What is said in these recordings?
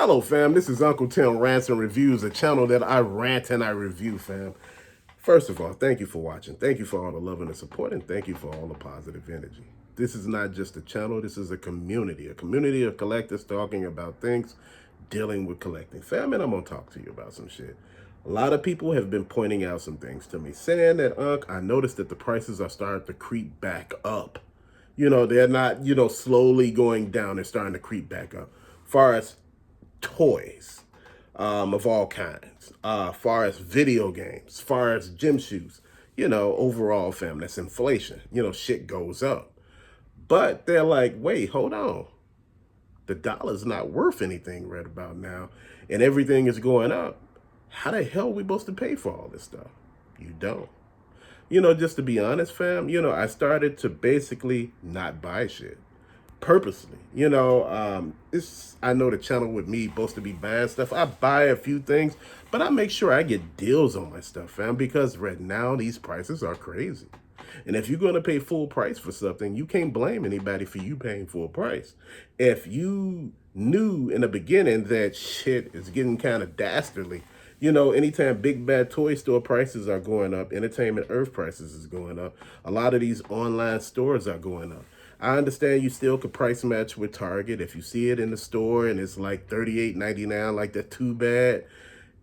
Hello, fam. This is Uncle Tim Rants and Reviews, a channel that I rant and I review, fam. First of all, thank you for watching. Thank you for all the love and the support, and thank you for all the positive energy. This is not just a channel. This is a community of collectors talking about things, dealing with collecting. Fam, and I'm going to talk to you about some shit. A lot of people have been pointing out some things to me, saying that, Unc, I noticed that the prices are starting to creep back up. They're not, slowly going down. They're starting to creep back up. Far as toys of all kinds, far as video games, far as gym shoes, overall, fam, that's inflation. Shit goes up. But they're like, wait, hold on. The dollar's not worth anything right about now, and everything is going up. How the hell are we supposed to pay for all this stuff? You don't. Just to be honest, fam, I started to basically not buy shit purposely. It's I know the channel with me supposed to be buying stuff. I buy a few things, but I make sure I get deals on my stuff, fam, because right now these prices are crazy. And if you're going to pay full price for something, you can't blame anybody for you paying full price. If you knew in the beginning that shit is getting kind of dastardly, anytime big bad toy store prices are going up, Entertainment Earth prices is going up, a lot of these online stores are going up. I understand you still could price match with Target. If you see it in the store and it's like $38.99, like that too bad,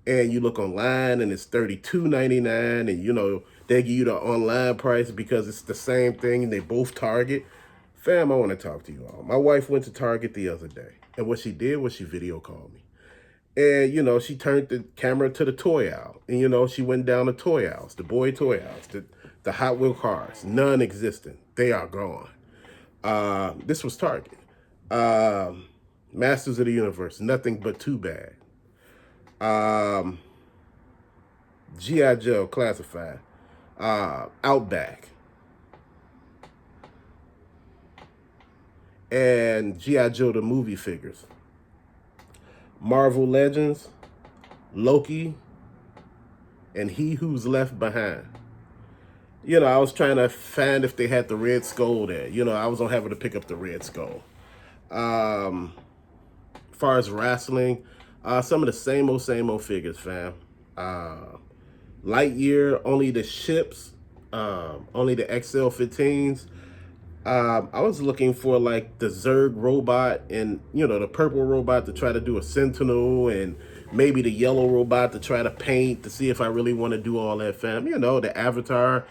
and you look online and it's $32.99, and they give you the online price because it's the same thing and they both Target. Fam, I want to talk to you all. My wife went to Target the other day, and what she did was she video called me. And, she turned the camera to the toy aisle. And, she went down the toy aisles, the boy toy aisles, the Hot Wheel cars, non-existent. They are gone. This was Target. Masters of the Universe, nothing but too bad. G.I. Joe Classified. Outback. And G.I. Joe the movie figures. Marvel Legends, Loki, and He Who's Left Behind. I was trying to find if they had the Red Skull there. I was on having to pick up the Red Skull. As far as wrestling, some of the same old figures, fam. Lightyear, only the ships, only the XL-15s. I was looking for like the Zerg robot and, the purple robot to try to do a Sentinel, and maybe the yellow robot to try to paint to see if I really want to do all that, fam. The Avatar.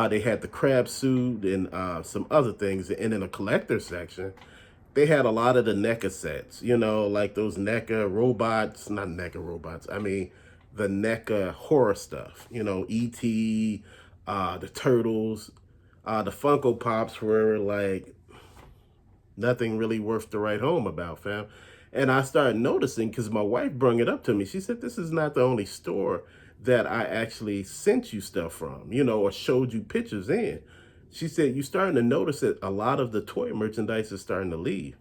They had the crab suit and some other things. And in the collector section, they had a lot of the NECA sets, like those NECA robots, not NECA robots. I mean, the NECA horror stuff, E.T., the Turtles, the Funko Pops were like nothing really worth to write home about, fam. And I started noticing, because my wife brought it up to me. She said, this is not the only store that I actually sent you stuff from, or showed you pictures in. She said, you're starting to notice that a lot of the toy merchandise is starting to leave.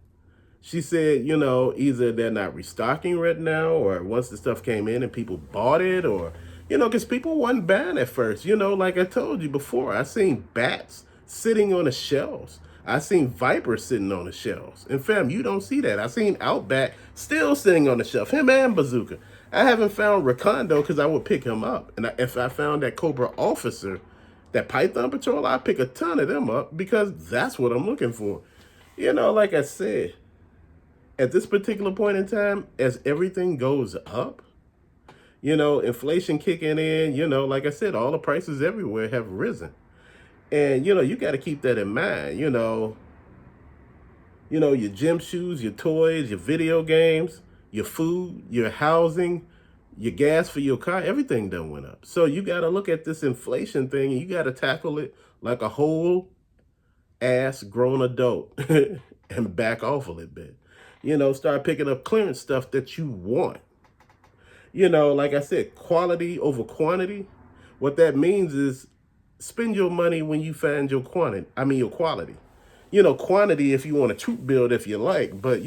She said, either they're not restocking right now, or once the stuff came in and people bought it, or, because people wasn't buying at first. Like I told you before, I seen bats sitting on the shelves. I seen vipers sitting on the shelves. And fam, you don't see that. I seen Outback still sitting on the shelf, him and Bazooka. I haven't found Rakondo because I would pick him up. And if I found that Cobra Officer, that Python Patrol, I'd pick a ton of them up because that's what I'm looking for. Like I said, at this particular point in time, as everything goes up, inflation kicking in, like I said, all the prices everywhere have risen. And, you got to keep that in mind, your gym shoes, your toys, your video games, your food, your housing, your gas for your car, everything done went up. So you got to look at this inflation thing and you got to tackle it like a whole ass grown adult and back off a little bit. Start picking up clearance stuff that you want. Like I said, quality over quantity. What that means is spend your money when you find your your quality. Quantity if you want a troop build if you like, but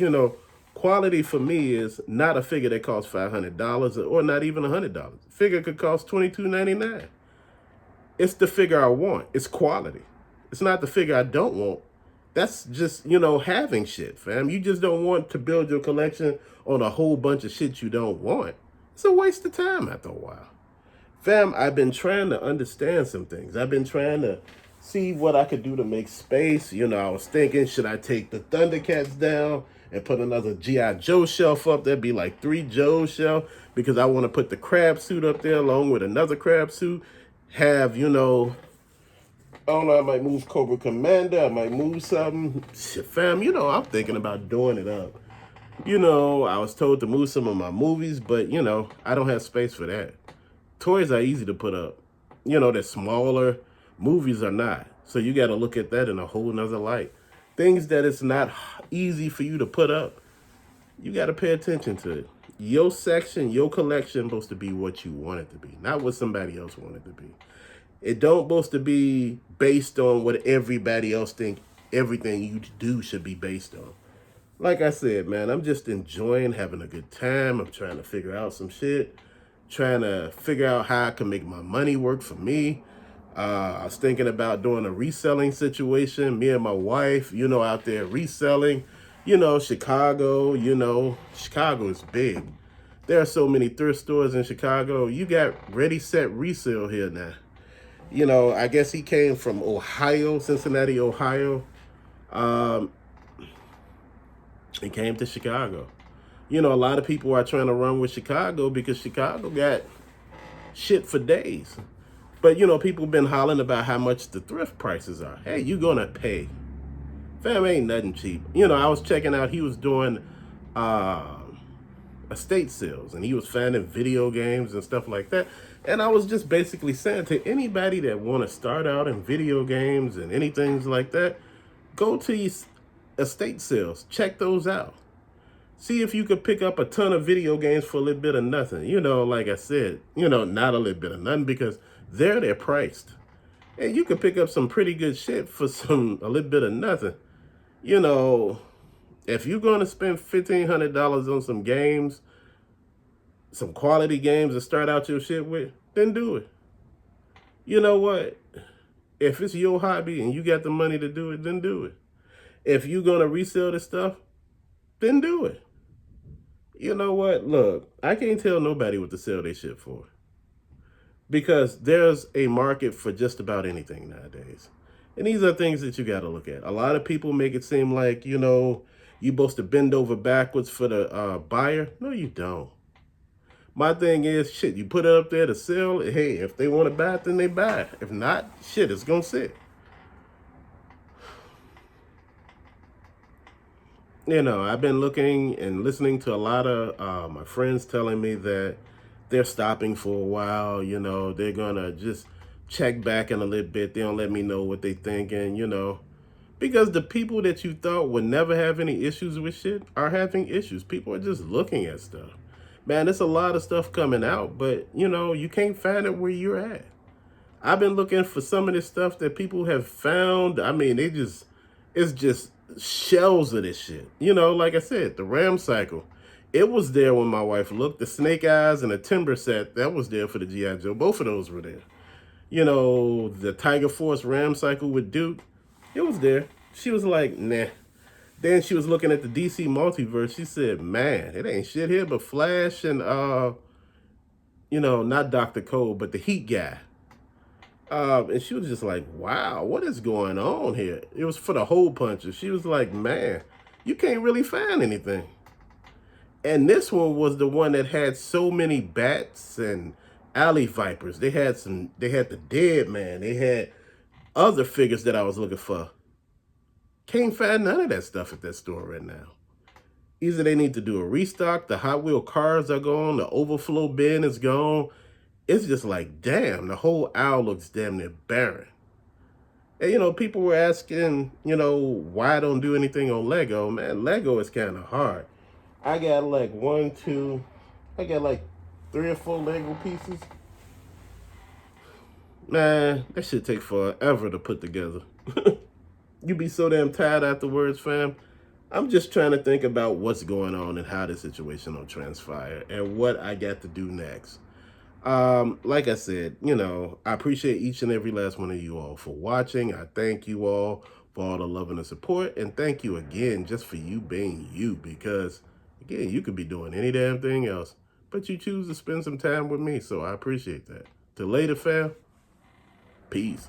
quality for me is not a figure that costs $500 or not even $100. Figure could cost $22.99. It's the figure I want. It's quality. It's not the figure I don't want. That's just, having shit, fam. You just don't want to build your collection on a whole bunch of shit you don't want. It's a waste of time after a while. Fam, I've been trying to understand some things. I've been trying to see what I could do to make space. I was thinking, should I take the Thundercats down and put another G.I. Joe shelf up? That'd be like 3 Joe shelf, because I want to put the crab suit up there along with another crab suit. Have, I don't know, I might move Cobra Commander, I might move something. Shit, fam, I'm thinking about doing it up. I was told to move some of my movies, but, I don't have space for that. Toys are easy to put up. They're smaller. Movies are not. So you got to look at that in a whole nother light. Things that it's not easy for you to put up, you got to pay attention to it. Your section, your collection supposed to be what you want it to be, not what somebody else wanted it to be. It don't supposed to be based on what everybody else think everything you do should be based on. Like I said, man, I'm just enjoying having a good time. I'm trying to figure out some shit, trying to figure out how I can make my money work for me. I was thinking about doing a reselling situation, me and my wife, out there reselling, Chicago, Chicago is big. There are so many thrift stores in Chicago. You got Ready, Set, Resale here now. I guess he came from Ohio, Cincinnati, Ohio. Um, he came to Chicago. A lot of people are trying to run with Chicago because Chicago got shit for days. But, people been hollering about how much the thrift prices are. Hey, you gonna pay. Fam, ain't nothing cheap. I was checking out, he was doing estate sales, and he was finding video games and stuff like that. And I was just basically saying to anybody that want to start out in video games and anything like that, go to these estate sales. Check those out. See if you could pick up a ton of video games for a little bit of nothing. Like I said, not a little bit of nothing, because they're priced. And you could pick up some pretty good shit for a little bit of nothing. If you're going to spend $1,500 on some games, some quality games to start out your shit with, then do it. You know what? If it's your hobby and you got the money to do it, then do it. If you're going to resell this stuff, then do it. You know what? Look, I can't tell nobody what to sell their shit for, because there's a market for just about anything nowadays. And these are things that you got to look at. A lot of people make it seem like, you're supposed to bend over backwards for the buyer. No, you don't. My thing is, shit, you put it up there to sell. Hey, if they want to buy it, then they buy it. If not, shit, it's going to sit. I've been looking and listening to a lot of my friends telling me that they're stopping for a while. They're going to just check back in a little bit. They don't let me know what they thinking, because the people that you thought would never have any issues with shit are having issues. People are just looking at stuff. Man, there's a lot of stuff coming out, but, you can't find it where you're at. I've been looking for some of this stuff that people have found. I mean, it's just shells of this shit. Like I said, the Ram cycle, it was there when my wife looked. The Snake Eyes and the Timber set, that was there for the G.I. Joe. Both of those were there. The Tiger Force Ram cycle with Duke, it was there. She was like, nah. Then she was looking at the DC multiverse. She said, man, it ain't shit here but Flash and, not Dr. Cole, but the Heat guy. And she was just like, wow, what is going on here? It was for the hole punches. She was like, man, you can't really find anything. And this one was the one that had so many bats and alley vipers. They had the Dead Man. They had other figures that I was looking for. Can't find none of that stuff at that store right now. Either they need to do a restock, the Hot Wheel cars are gone, the overflow bin is gone. It's just like, damn, the whole aisle looks damn near barren. And, people were asking, why I don't do anything on Lego. Man, Lego is kind of hard. I got like 3 or 4 Lego pieces. Man, that shit take forever to put together. You be so damn tired afterwards, fam. I'm just trying to think about what's going on and how the situation will transpire and what I got to do next. Like I said, I appreciate each and every last one of you all for watching. I thank you all for all the love and the support. And thank you again just for you being you, because, again, you could be doing any damn thing else, but you choose to spend some time with me, so I appreciate that. Till later, fam. Peace.